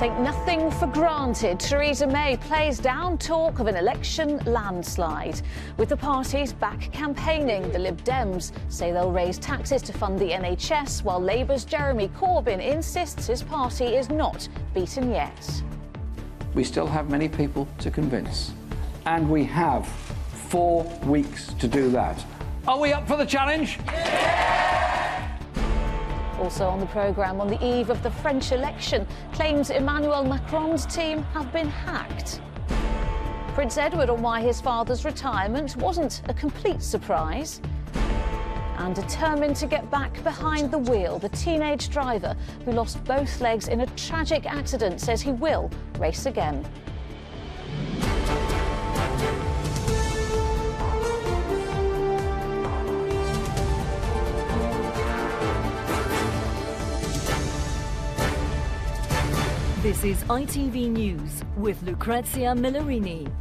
Take nothing for granted. Theresa May plays down talk of an election landslide. With the parties back campaigning, the Lib Dems say they'll raise taxes to fund the NHS, while Labour's Jeremy Corbyn insists his party is not beaten yet. We still have many people to convince, and we have 4 weeks to do that. Are we up for the challenge? Also on the programme, on the eve of the French election, claims Emmanuel Macron's team have been hacked. Prince Edward on why his father's retirement wasn't a complete surprise. And determined to get back behind the wheel, the teenage driver who lost both legs in a tragic accident says he will race again. This is ITV News with Lucrezia Millarini.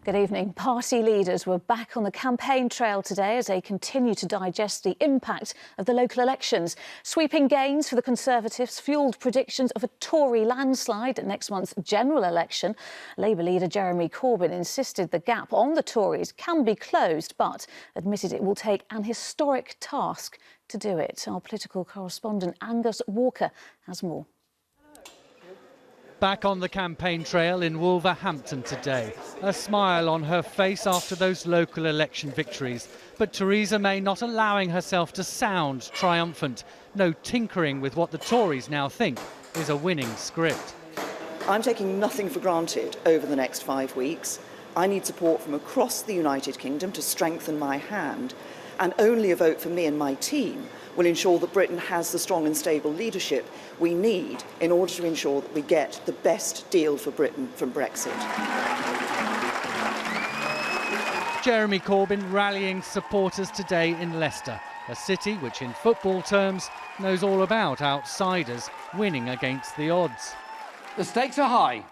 Good evening. Party leaders were back on the campaign trail today as they continue to digest the impact of the local elections. Sweeping gains for the Conservatives fuelled predictions of a Tory landslide at next month's general election. Labour leader Jeremy Corbyn insisted the gap on the Tories can be closed, but admitted it will take an historic task to do it. Our political correspondent Angus Walker has more. Back on the campaign trail in Wolverhampton today. A smile on her face after those local election victories. But Theresa May not allowing herself to sound triumphant. No tinkering with what the Tories now think is a winning script. I'm taking nothing for granted over the next 5 weeks. I need support from across the United Kingdom to strengthen my hand. And only a vote for me and my team will ensure that Britain has the strong and stable leadership we need in order to ensure that we get the best deal for Britain from Brexit. Jeremy Corbyn rallying supporters today in Leicester, a city which in football terms knows all about outsiders winning against the odds. The stakes are high.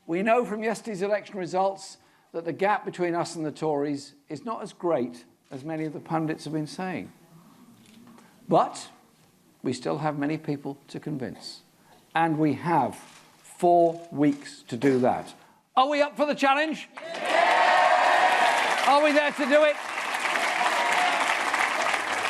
We know from yesterday's election results that the gap between us and the Tories is not as great as many of the pundits have been saying. But we still have many people to convince, and we have 4 weeks to do that. Are we up for the challenge? Are we there to do it?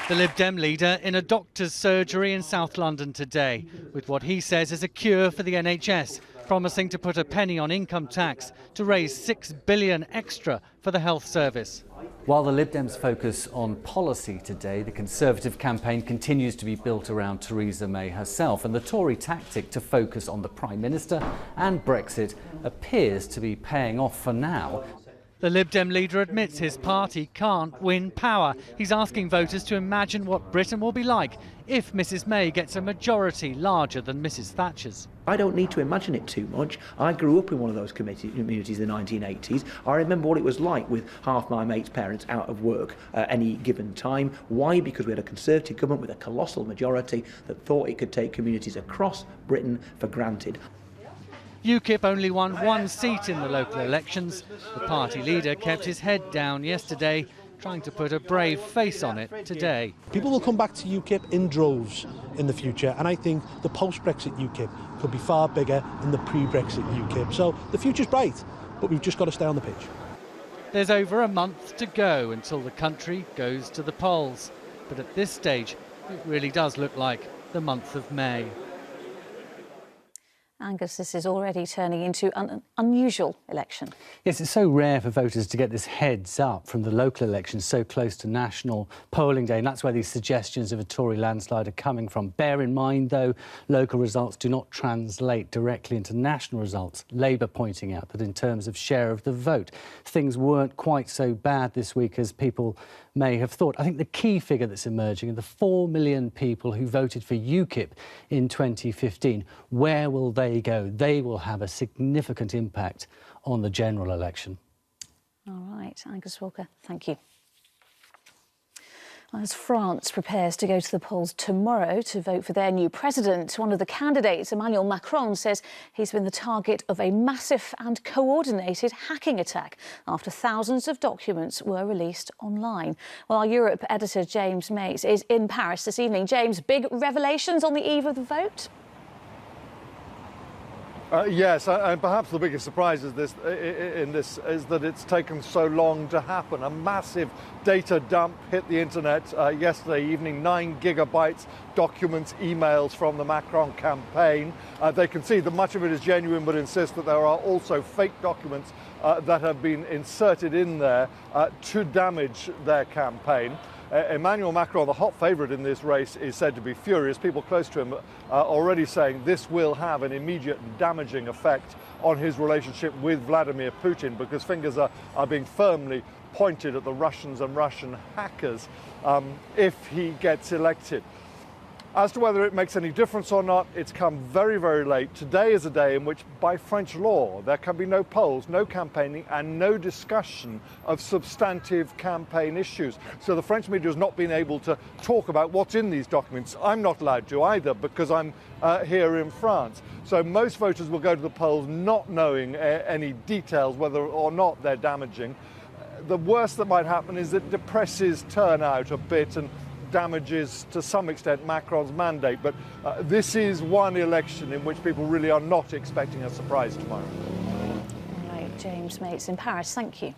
The Lib Dem leader in a doctor's surgery in South London today, with what he says is a cure for the NHS, promising to put a penny on income tax to raise $6 billion extra for the health service. While the Lib Dems focus on policy today, the Conservative campaign continues to be built around Theresa May herself, and the Tory tactic to focus on the Prime Minister and Brexit appears to be paying off for now. The Lib Dem leader admits his party can't win power. He's asking voters to imagine what Britain will be like if Mrs May gets a majority larger than Mrs Thatcher's. I don't need to imagine it too much. I grew up in one of those communities in the 1980s. I remember what it was like with half my mates' parents out of work at any given time. Why? Because we had a Conservative government with a colossal majority that thought it could take communities across Britain for granted. UKIP only won 1 seat in the local elections. The party leader kept his head down yesterday, trying to put a brave face on it today. People will come back to UKIP in droves in the future, and I think the post-Brexit UKIP could be far bigger than the pre-Brexit UKIP. So the future's bright, but we've just got to stay on the pitch. There's over a month to go until the country goes to the polls. But at this stage, it really does look like the month of May. Angus, this is already turning into an unusual election. Yes, it's so rare for voters to get this heads up from the local elections so close to national polling day, and that's where these suggestions of a Tory landslide are coming from. Bear in mind, though, local results do not translate directly into national results. Labour pointing out that in terms of share of the vote, things weren't quite so bad this week as people may have thought. I think the key figure that's emerging are the 4 million people who voted for UKIP in 2015. Where will they go? They will have a significant impact on the general election. All right, Angus Walker, thank you. As France prepares to go to the polls tomorrow to vote for their new president, one of the candidates, Emmanuel Macron, says he's been the target of a massive and coordinated hacking attack after thousands of documents were released online. Well, our Europe editor, James Mays, is in Paris this evening. James, big revelations on the eve of the vote? Yes, and perhaps the biggest surprise is this is that it's taken so long to happen. A massive data dump hit the internet yesterday evening, 9 gigabytes, documents, emails from the Macron campaign. They concede that much of it is genuine, but insist that there are also fake documents that have been inserted in there to damage their campaign. Emmanuel Macron, the hot favourite in this race, is said to be furious. People close to him are already saying this will have an immediate and damaging effect on his relationship with Vladimir Putin, because fingers are being firmly pointed at the Russians and Russian hackers if he gets elected. As to whether it makes any difference or not, it's come very, very late. Today is a day in which, by French law, there can be no polls, no campaigning, and no discussion of substantive campaign issues. So the French media has not been able to talk about what's in these documents. I'm not allowed to either, because I'm here in France. So most voters will go to the polls not knowing any details, whether or not they're damaging. The worst that might happen is it depresses turnout a bit and damages to some extent Macron's mandate, but this is one election in which people really are not expecting a surprise tomorrow. All right, James Mates in Paris, thank you.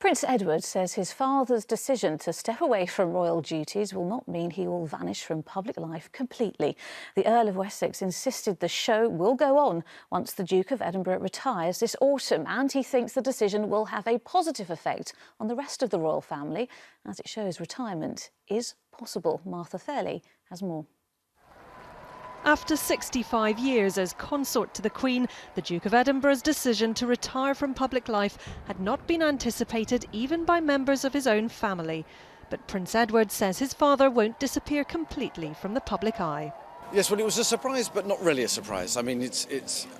Prince Edward says his father's decision to step away from royal duties will not mean he will vanish from public life completely. The Earl of Wessex insisted the show will go on once the Duke of Edinburgh retires this autumn, and he thinks the decision will have a positive effect on the rest of the royal family, as it shows retirement is possible. Martha Fairley has more. After 65 years as consort to the Queen, the Duke of Edinburgh's decision to retire from public life had not been anticipated even by members of his own family. But Prince Edward says his father won't disappear completely from the public eye. Yes, well, it was a surprise, but not really a surprise. I mean,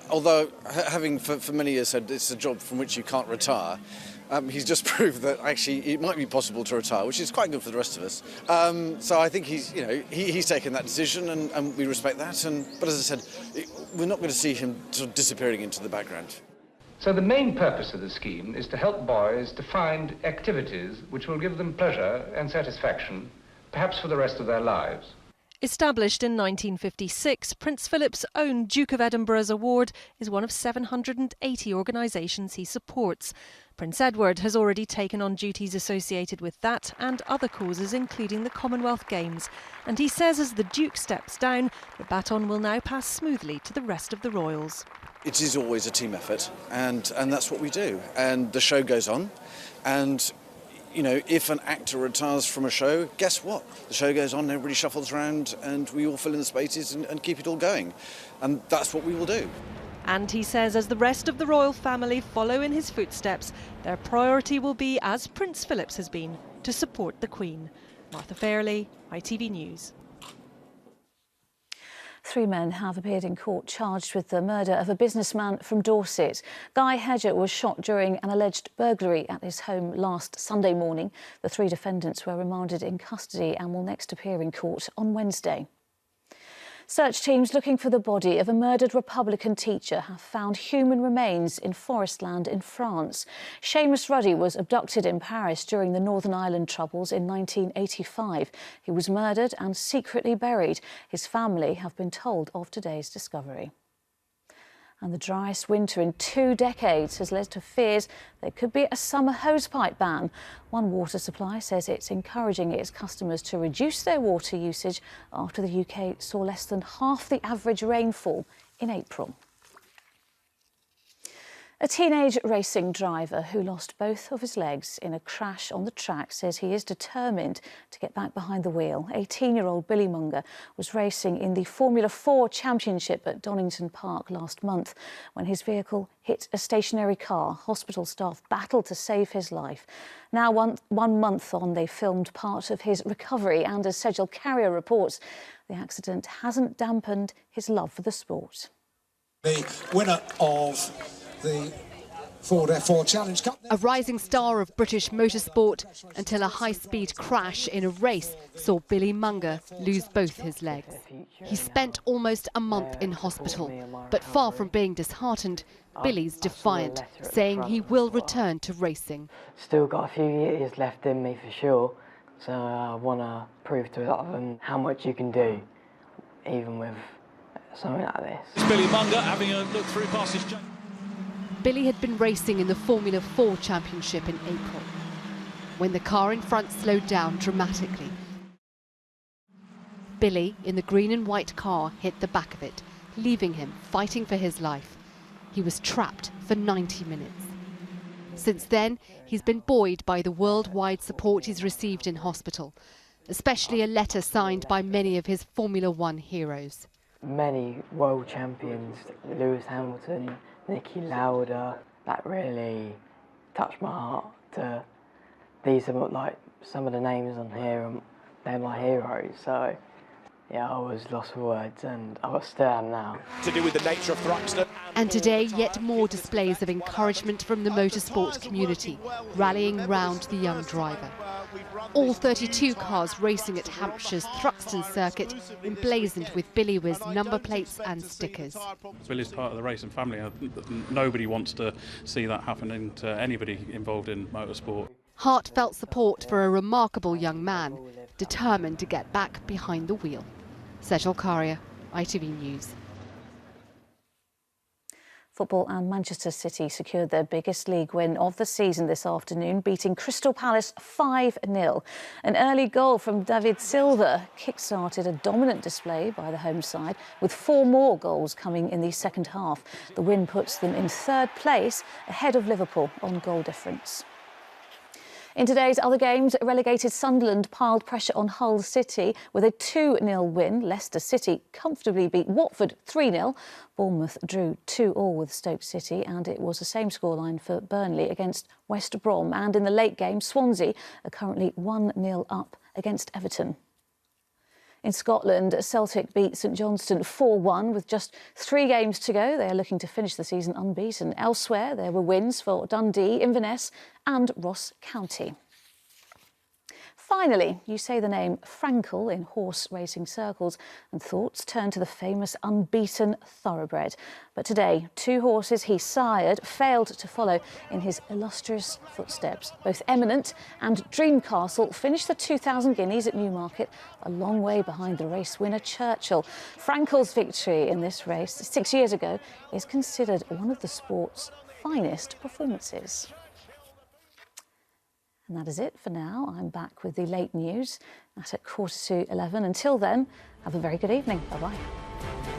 although having for many years said it's a job from which you can't retire, he's just proved that actually it might be possible to retire, which is quite good for the rest of us. So I think he's taken that decision, and we respect that. But as I said, we're not going to see him sort of disappearing into the background. So the main purpose of the scheme is to help boys to find activities which will give them pleasure and satisfaction, perhaps for the rest of their lives. Established in 1956, Prince Philip's own Duke of Edinburgh's award is one of 780 organisations he supports. Prince Edward has already taken on duties associated with that and other causes, including the Commonwealth Games. And he says as the Duke steps down, the baton will now pass smoothly to the rest of the royals. It is always a team effort, and that's what we do. And the show goes on, and you know, if an actor retires from a show, guess what? The show goes on, everybody shuffles around, and we all fill in the spaces and keep it all going. And that's what we will do. And he says as the rest of the royal family follow in his footsteps, their priority will be, as Prince Philip's has been, to support the Queen. Martha Fairley, ITV News. 3 men have appeared in court charged with the murder of a businessman from Dorset. Guy Hedger was shot during an alleged burglary at his home last Sunday morning. The 3 defendants were remanded in custody and will next appear in court on Wednesday. Search teams looking for the body of a murdered Republican teacher have found human remains in forestland in France. Seamus Ruddy was abducted in Paris during the Northern Ireland Troubles in 1985. He was murdered and secretly buried. His family have been told of today's discovery. And the driest winter in 2 decades has led to fears there could be a summer hosepipe ban. One water supply says it's encouraging its customers to reduce their water usage after the UK saw less than half the average rainfall in April. A teenage racing driver who lost both of his legs in a crash on the track says he is determined to get back behind the wheel. 18-year-old Billy Munger was racing in the Formula 4 Championship at Donington Park last month when his vehicle hit a stationary car. Hospital staff battled to save his life. Now, one month on, they filmed part of his recovery, and as Sejal Carrier reports, the accident hasn't dampened his love for the sport. The winner of the Ford F4 Challenge Cup. A rising star of British motorsport until a high-speed crash in a race saw Billy Munger lose both his legs. He spent almost a month in hospital, but far from being disheartened, Billy's defiant, saying he will return to racing. Still got a few years left in me for sure, so I want to prove to a lot of them how much you can do, even with something like this. It's Billy Munger having a look through past his... Billy had been racing in the Formula 4 Championship in April, when the car in front slowed down dramatically. Billy, in the green and white car, hit the back of it, leaving him fighting for his life. He was trapped for 90 minutes. Since then, he's been buoyed by the worldwide support he's received in hospital, especially a letter signed by many of his Formula 1 heroes. Many world champions, Lewis Hamilton, Niki Lauda, that really touched my heart. These are like some of the names on here, and they're my heroes. So yeah, I was lost for words, and I still am now. To do with the nature of Thruxton. And today, yet more displays of encouragement from the motorsport community, rallying round the young driver. All 32 cars racing at Hampshire's Thruxton circuit, emblazoned with Billy Whiz number plates and stickers. Billy's part of the racing family. Nobody wants to see that happening to anybody involved in motorsport. Heartfelt support for a remarkable young man, determined to get back behind the wheel. Sejal Karia, ITV News. Football and Manchester City secured their biggest league win of the season this afternoon, beating Crystal Palace 5-0. An early goal from David Silva kick-started a dominant display by the home side, with 4 more goals coming in the second half. The win puts them in third place, ahead of Liverpool on goal difference. In today's other games, relegated Sunderland piled pressure on Hull City with a 2-0 win. Leicester City comfortably beat Watford 3-0. Bournemouth drew 2-2 with Stoke City, and it was the same scoreline for Burnley against West Brom. And in the late game, Swansea are currently 1-0 up against Everton. In Scotland, Celtic beat St Johnstone 4-1 with just 3 games to go. They are looking to finish the season unbeaten. Elsewhere, there were wins for Dundee, Inverness and Ross County. Finally, you say the name Frankel in horse racing circles and thoughts turn to the famous unbeaten thoroughbred. But today, 2 horses he sired failed to follow in his illustrious footsteps. Both Eminent and Dreamcastle finished the 2,000 guineas at Newmarket, a long way behind the race winner Churchill. Frankel's victory in this race 6 years ago is considered one of the sport's finest performances. And that is it for now. I'm back with the late news at 11:15. Until then, have a very good evening. Bye-bye.